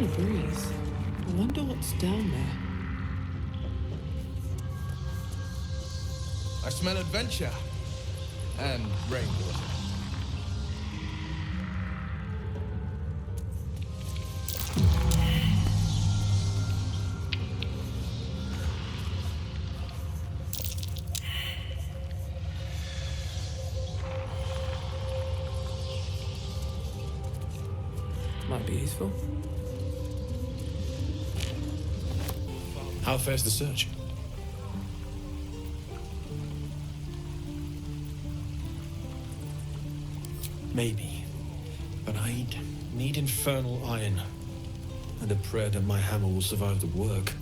a breeze. I wonder what's down there. I smell adventure and rainwater. Might be useful. How fares the search? Maybe, but I need infernal iron, and a prayer that my hammer will survive the work.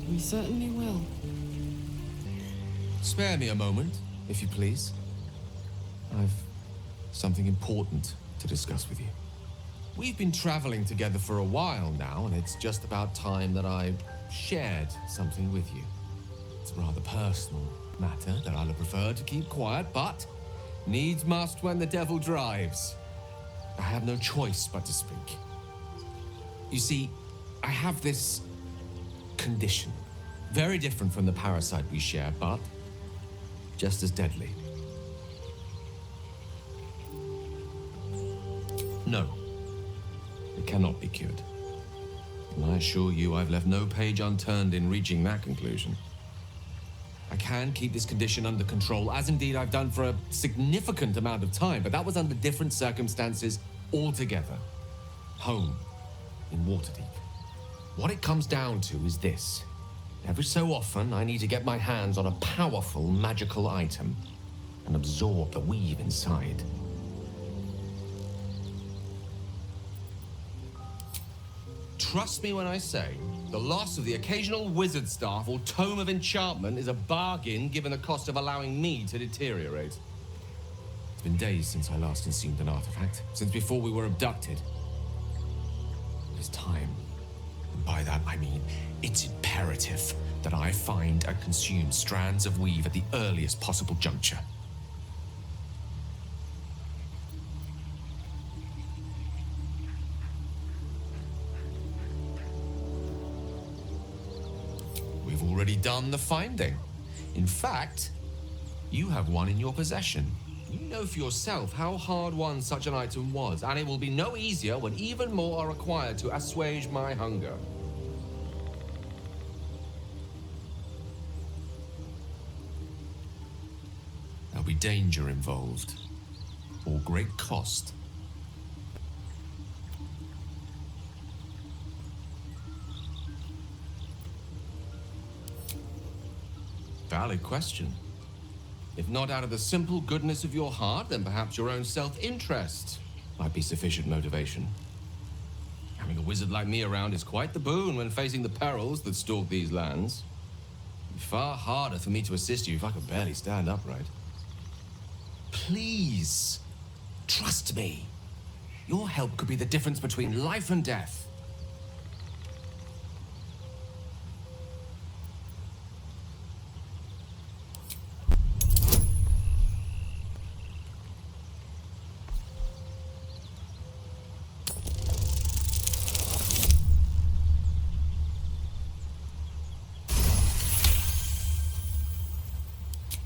We certainly will. Spare me a moment, if you please. I've something important to discuss with you. We've been traveling together for a while now, and it's just about time that I shared something with you. It's a rather personal matter that I'd have preferred to keep quiet, but needs must when the devil drives. I have no choice but to speak. You see, I have this condition, very different from the parasite we share, but just as deadly. No, it cannot be cured. And I assure you I've left no page unturned in reaching that conclusion. I can keep this condition under control, as indeed I've done for a significant amount of time, but that was under different circumstances altogether. Home, in Waterdeep. What it comes down to is this. Every so often, I need to get my hands on a powerful magical item and absorb the weave inside. Trust me when I say, the loss of the occasional wizard staff or tome of enchantment is a bargain given the cost of allowing me to deteriorate. It's been days since I last consumed an artifact, since before we were abducted. It is time. And by that I mean, it's imperative that I find and consume strands of weave at the earliest possible juncture. We've already done the finding. In fact, you have one in your possession. You know for yourself how hard won such an item was, and it will be no easier when even more are required to assuage my hunger. There'll be danger involved, or great cost. Valid question. If not out of the simple goodness of your heart, then perhaps your own self-interest might be sufficient motivation. Having a wizard like me around is quite the boon when facing the perils that stalk these lands. It'd be far harder for me to assist you if I could barely stand upright. Please, trust me. Your help could be the difference between life and death.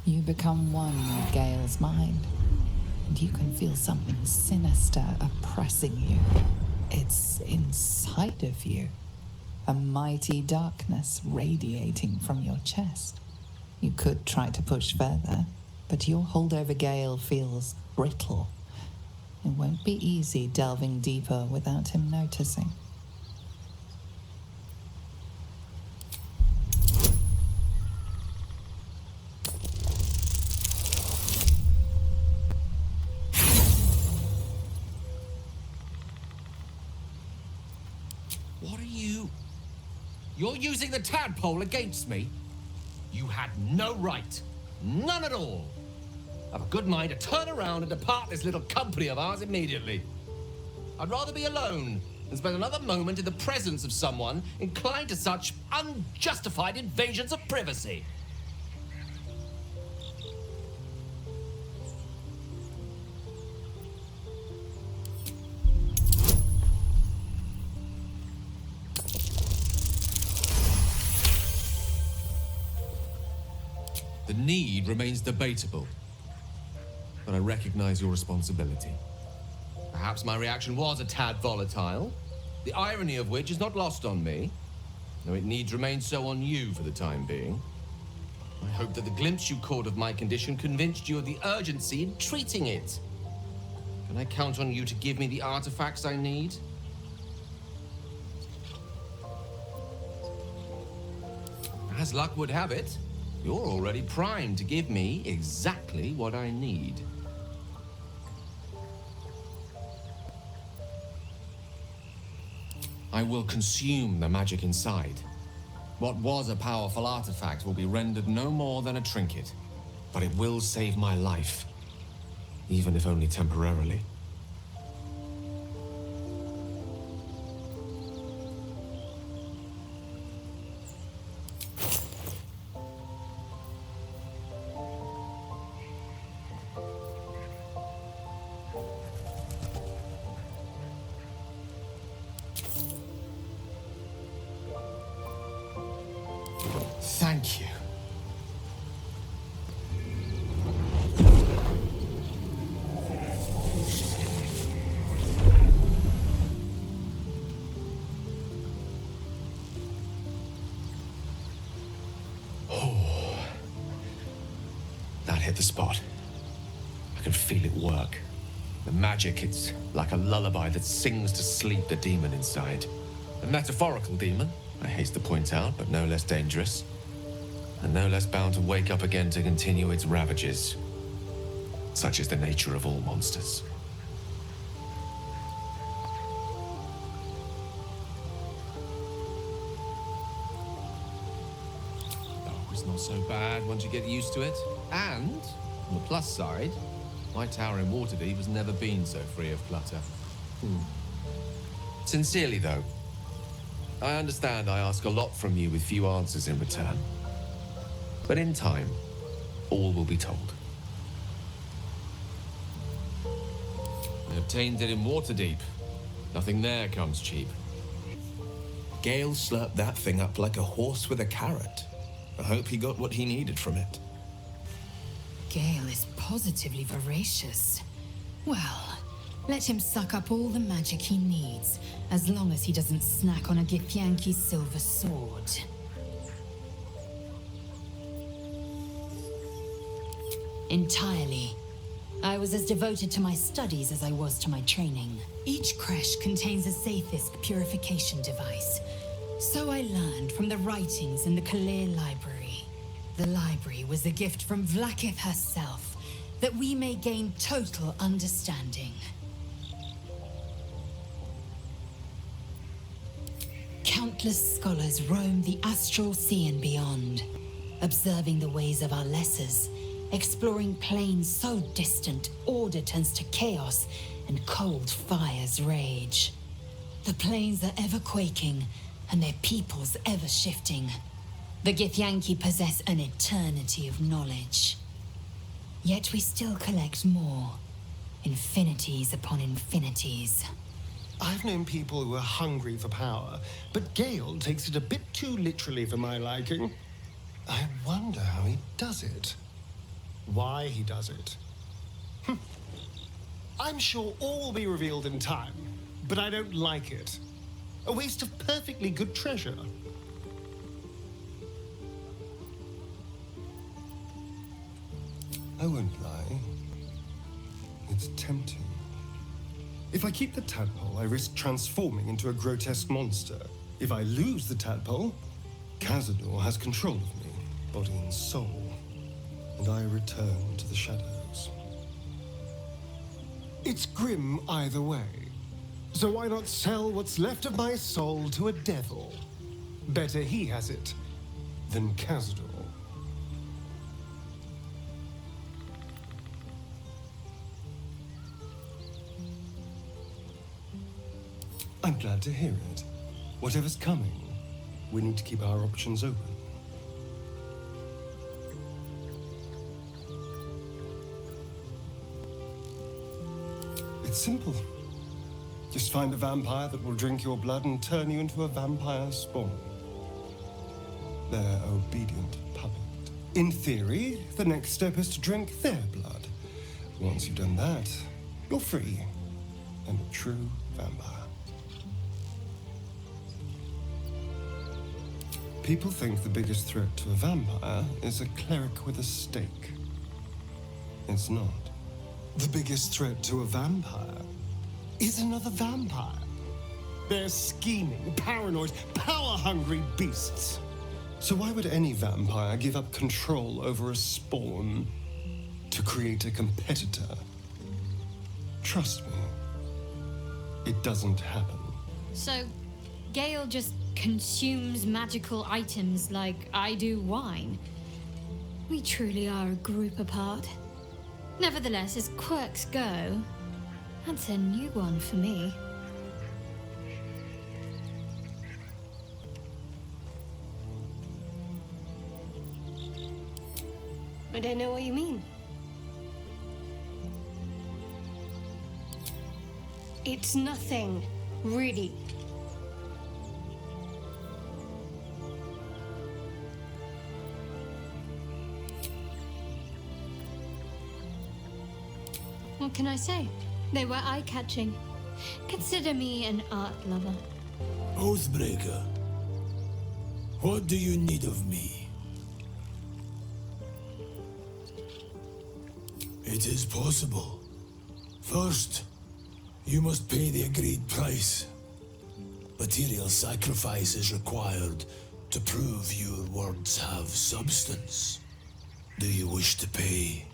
You become one with Gale's mind, and you can feel something sinister oppressing you. It's inside of you, a mighty darkness radiating from your chest. You could try to push further, but your hold over Gale feels brittle. It won't be easy delving deeper without him noticing. You're using the tadpole against me? You had no right. None at all. I've a good mind to turn around and depart this little company of ours immediately. I'd rather be alone than spend another moment in the presence of someone inclined to such unjustified invasions of privacy. need remains debatable. But I recognize your responsibility. Perhaps my reaction was a tad volatile, the irony of which is not lost on me, though it needs remain so on you for the time being. I hope that the glimpse you caught of my condition convinced you of the urgency in treating it. Can I count on you to give me the artifacts I need? As luck would have it, you're already primed to give me exactly what I need. I will consume the magic inside. What was a powerful artifact will be rendered no more than a trinket, but it will save my life, even if only temporarily. Thank you. Oh, that hit the spot. I can feel it work. The magic, it's like a lullaby that sings to sleep the demon inside. A metaphorical demon, I haste to point out, but no less dangerous. And no less bound to wake up again to continue its ravages. Such is the nature of all monsters. Oh, it's not so bad once you get used to it. And, on the plus side, my tower in Waterdeep has never been so free of clutter. Sincerely, though, I understand I ask a lot from you with few answers in return. But in time, all will be told. I obtained it in Waterdeep. Nothing there comes cheap. Gale slurped that thing up like a horse with a carrot. I hope he got what he needed from it. Gale is positively voracious. Well, let him suck up all the magic he needs, as long as he doesn't snack on a Githyanki's silver sword. Entirely. I was as devoted to my studies as I was to my training. Each creche contains a Zaith'isk purification device. So I learned from the writings in the Kalir Library. The library was a gift from Vlaakith herself, that we may gain total understanding. Countless scholars roam the astral sea and beyond, observing the ways of our lessers, exploring planes so distant, order turns to chaos, and cold fires rage. The planes are ever quaking, and their peoples ever shifting. The Githyanki possess an eternity of knowledge. Yet we still collect more. Infinities upon infinities. I've known people who are hungry for power, but Gale takes it a bit too literally for my liking. I wonder how he does it. Why he does it. I'm sure all will be revealed in time, but I don't like it. A waste of perfectly good treasure. I won't lie. It's tempting. If I keep the tadpole, I risk transforming into a grotesque monster. If I lose the tadpole, Cazador has control of me, body and soul, and I return to the shadows. It's grim either way, so why not sell what's left of my soul to a devil? Better he has it than Cazador. I'm glad to hear it. Whatever's coming, we need to keep our options open. It's simple. Just find a vampire that will drink your blood and turn you into a vampire spawn. Their obedient puppet. In theory, the next step is to drink their blood. Once you've done that, you're free and a true vampire. People think the biggest threat to a vampire is a cleric with a stake. It's not. The biggest threat to a vampire is another vampire. They're scheming, paranoid, power-hungry beasts. So why would any vampire give up control over a spawn to create a competitor? Trust me, it doesn't happen. So, Gale just consumes magical items like I do wine. We truly are a group apart. Nevertheless, as quirks go, that's a new one for me. I don't know what you mean. It's nothing, really. What can I say? They were eye-catching. Consider me an art lover. Oathbreaker, what do you need of me? It is possible. First, you must pay the agreed price. Material sacrifice is required to prove your words have substance. Do you wish to pay?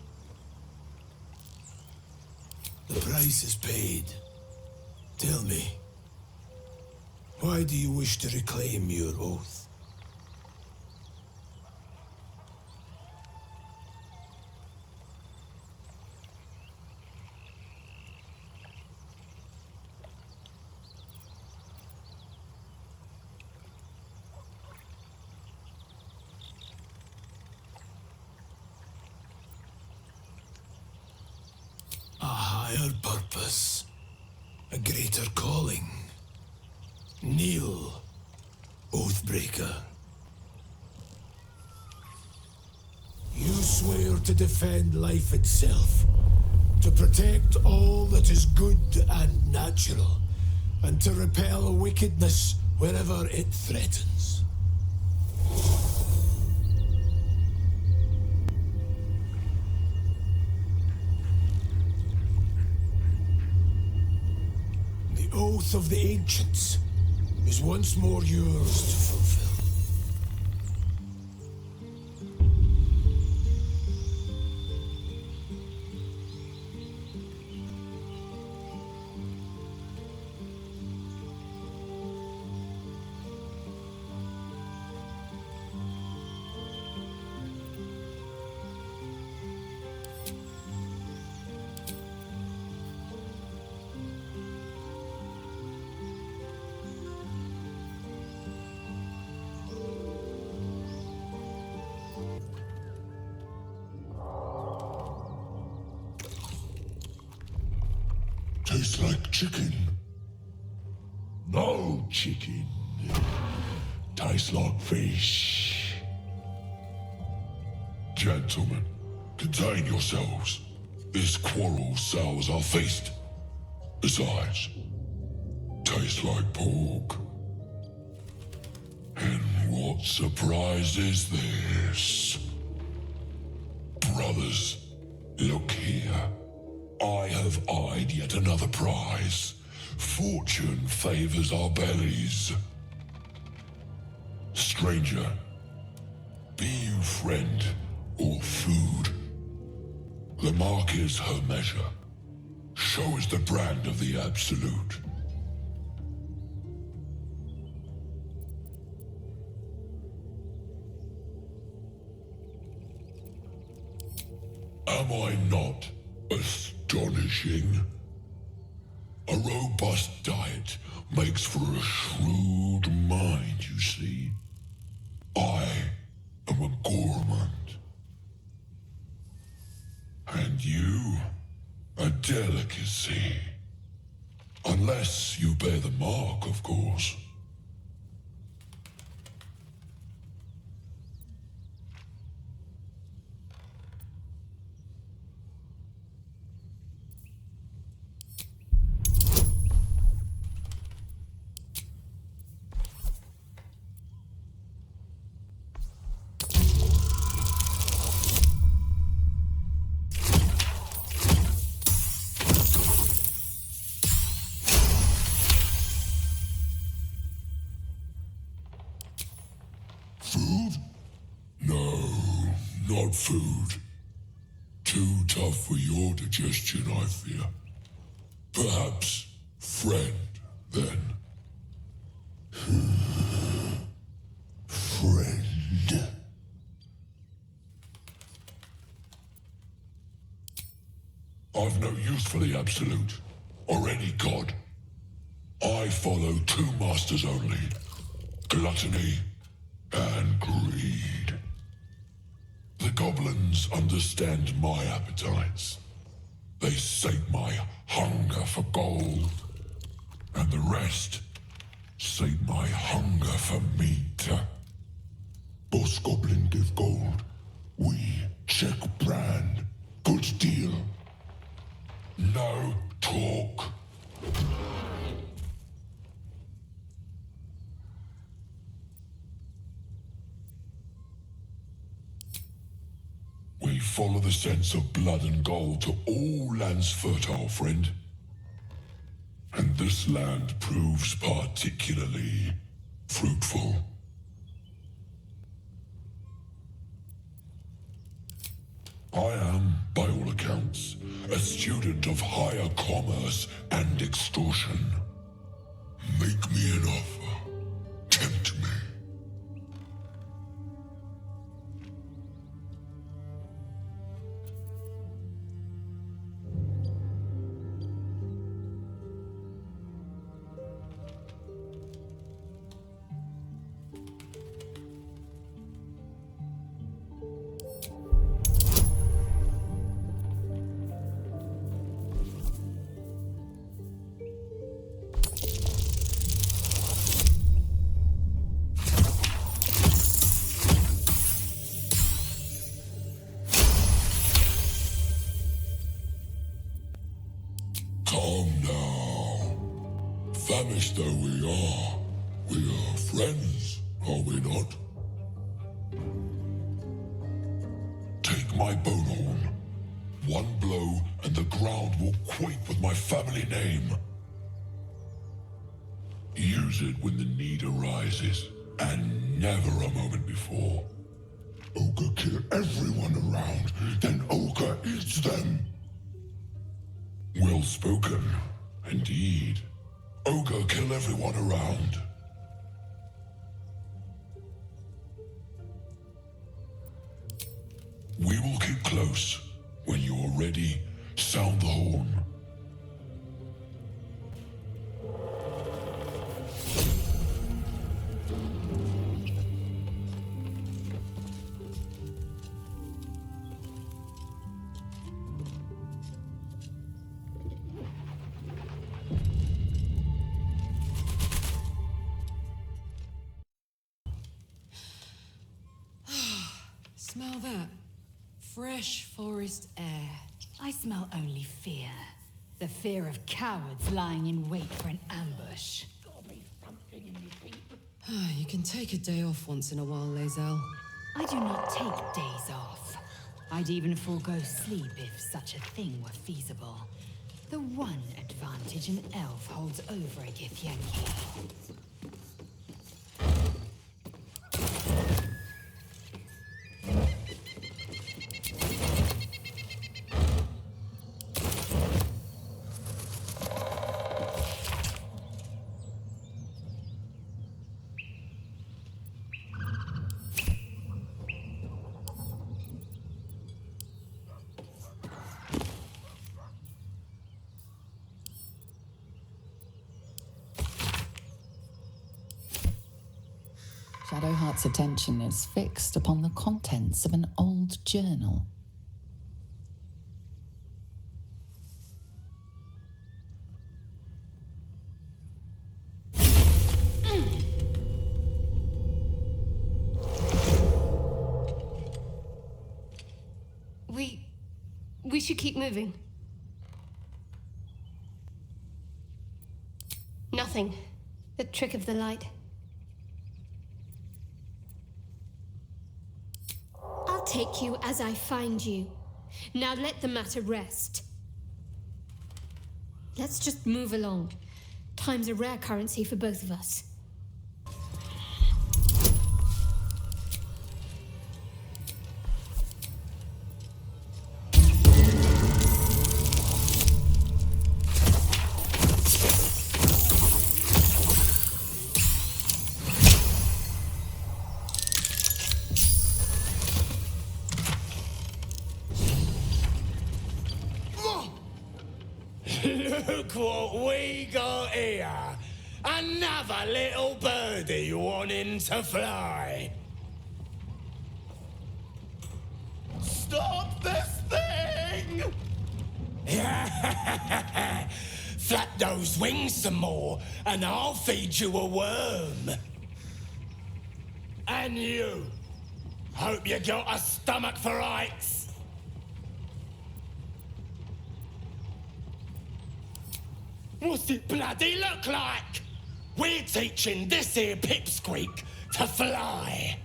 The price is paid. Tell me, why do you wish to reclaim your oath? A higher purpose, a greater calling. Kneel, Oathbreaker. You swear to defend life itself, to protect all that is good and natural, and to repel wickedness wherever it threatens. The oath of the ancients is once more yours to fulfill. Tastes like chicken. No chicken. Tastes like fish. Gentlemen, contain yourselves. This quarrel sours our feast. Besides, tastes like pork. And what surprise is this? Brothers, look here. I have eyed yet another prize. Fortune favors our bellies. Stranger, be you friend or food. The mark is her measure. Show us the brand of the absolute. Am I not astonishing? A robust diet makes for a shrewd mind, you see. I am a gourmand. And you, a delicacy. Unless you bear the mark, of course. about food. Too tough for your digestion, I fear. Perhaps friend, then. Friend. I've no use for the Absolute, or any god. I follow two masters only. Gluttony and greed. The goblins understand my appetites. They sate my hunger for gold. And the rest sate my hunger for meat. Boss goblin give gold. We check brand. Good deal. No talk. We follow the sense of blood and gold to all lands fertile, friend. And this land proves particularly fruitful. I am, by all accounts, a student of higher commerce and extortion. Make me an offer. Tempt me. Calm now. Famished though we are friends, are we not? Take my bone horn. One blow and the ground will quake with my family name. Use it when the need arises, and never a moment before. Ogre kill everyone around, then Ogre eats them. Well spoken, indeed. Ogre kill everyone around. We will keep close. When you are ready, sound the horn. Smell that. Fresh forest air. I smell only fear. The fear of cowards lying in wait for an ambush. You can take a day off once in a while, Lae'zel. I do not take days off. I'd even forego sleep if such a thing were feasible. The one advantage an elf holds over a Githyanki. Shadowheart's attention is fixed upon the contents of an old journal. We should keep moving. Nothing. The trick of the light. I'll take you as I find you. Now let the matter rest. Let's just move along. Time's a rare currency for both of us. Look what we got here. Another little birdie wanting to fly. Stop this thing! Flap those wings some more, and I'll feed you a worm. And you, hope you got a stomach for heights. What's it bloody look like? We're teaching this here pipsqueak to fly.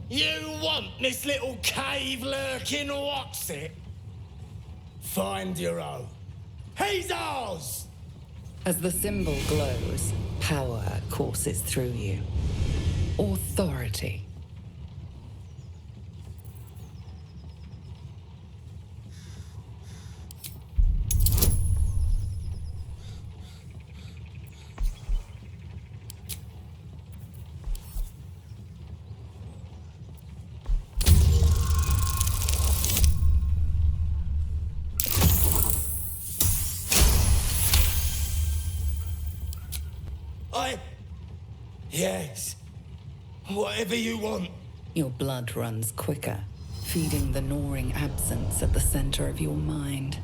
You want this little cave lurking what's it? Find your own. He's ours! As the symbol glows, power courses through you. Authority. Yes. Whatever you want. Your blood runs quicker, feeding the gnawing absence at the center of your mind.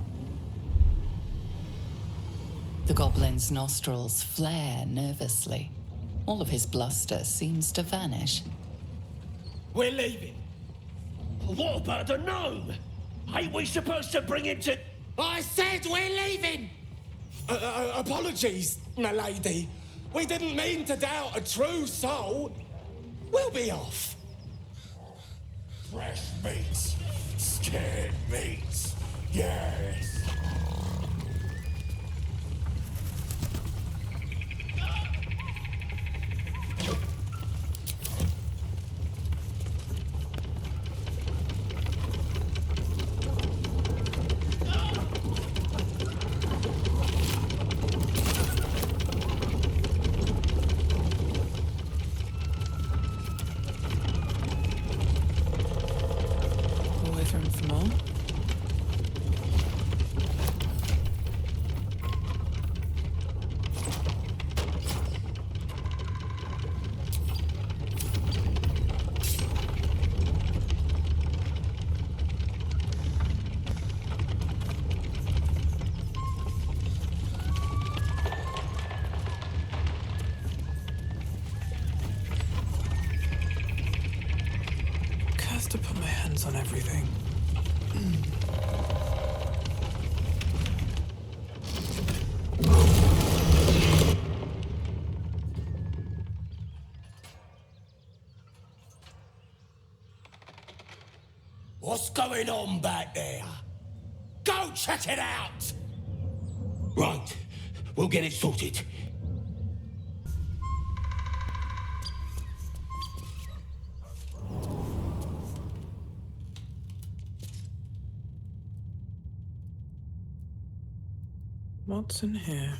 The goblin's nostrils flare nervously. All of his bluster seems to vanish. We're leaving. What about a gnome? Ain't we supposed to bring him to... I said we're leaving! Apologies, my lady. We didn't mean to doubt a true soul. We'll be off. Fresh meats. Scared meats. Yes. To put my hands on everything. What's going on back there? Go check it out! Right. We'll get it sorted. What's in here?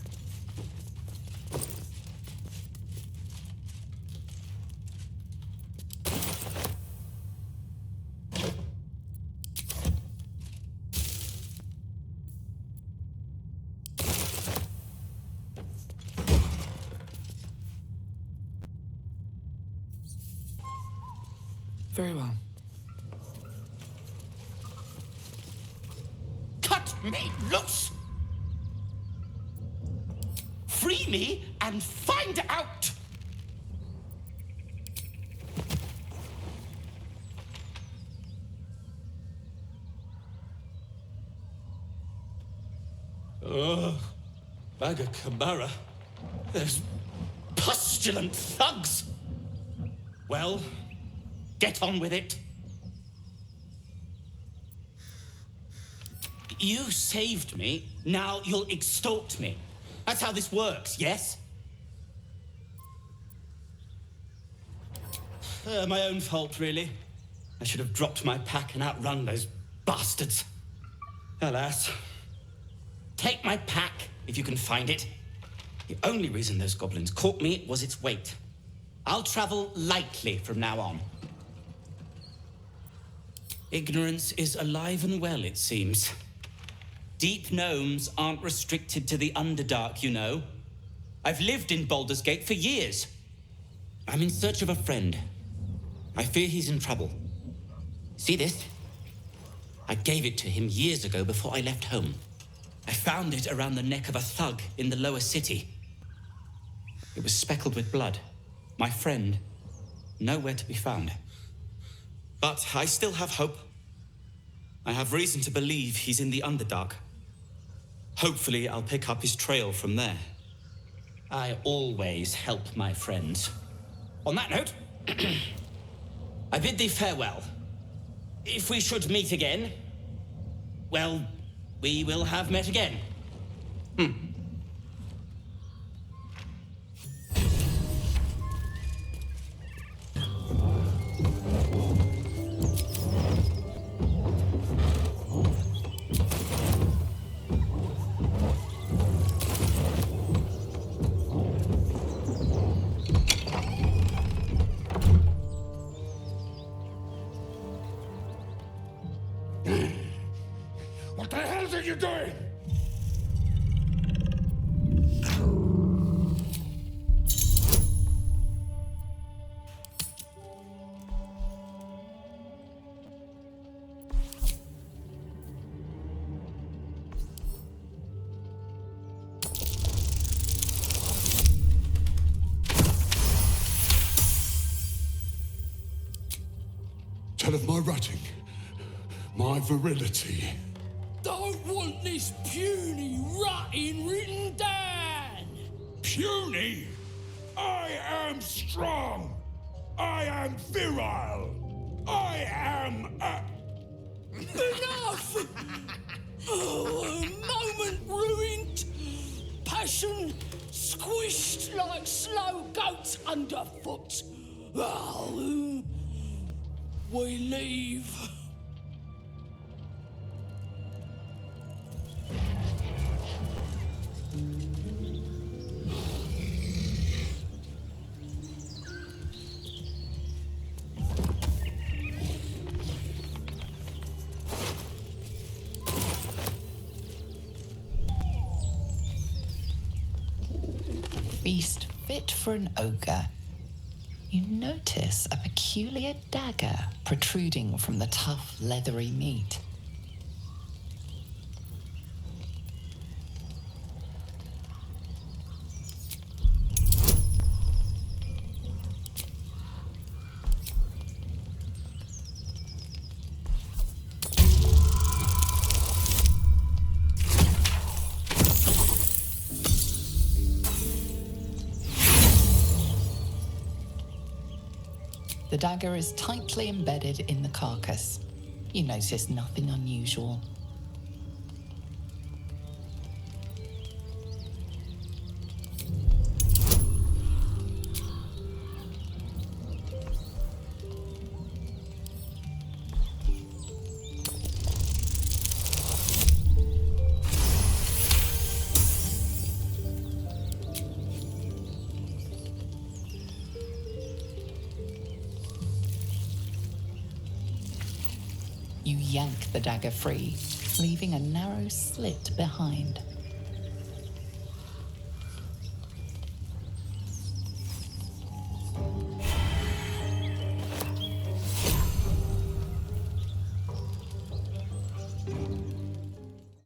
Very well. Cut me loose! Free me and find out! Bag of Kamara. There's pustulant thugs. Well, get on with it. You saved me, now you'll extort me. That's how this works, yes? My own fault, really. I should have dropped my pack and outrun those bastards. Alas. Take my pack if you can find it. The only reason those goblins caught me was its weight. I'll travel lightly from now on. Ignorance is alive and well, it seems. Deep gnomes aren't restricted to the Underdark, you know. I've lived in Baldur's Gate for years. I'm in search of a friend. I fear he's in trouble. See this? I gave it to him years ago before I left home. I found it around the neck of a thug in the lower city. It was speckled with blood. My friend, nowhere to be found. But I still have hope. I have reason to believe he's in the Underdark. Hopefully, I'll pick up his trail from there. I always help my friends. On that note, I bid thee farewell. If we should meet again, well, we will have met again. What the hell are you doing? Tell of my rutting, my virility. Don't want this puny rotting written down! Puny? I am strong. I am virile. I am Enough! Oh, a moment ruined. Passion squished like slow goats underfoot. Oh, we leave. Feast fit for an ogre. You notice a peculiar dagger protruding from the tough, leathery meat. The dagger is tightly embedded in the carcass. You notice nothing unusual. You yank the dagger free, leaving a narrow slit behind.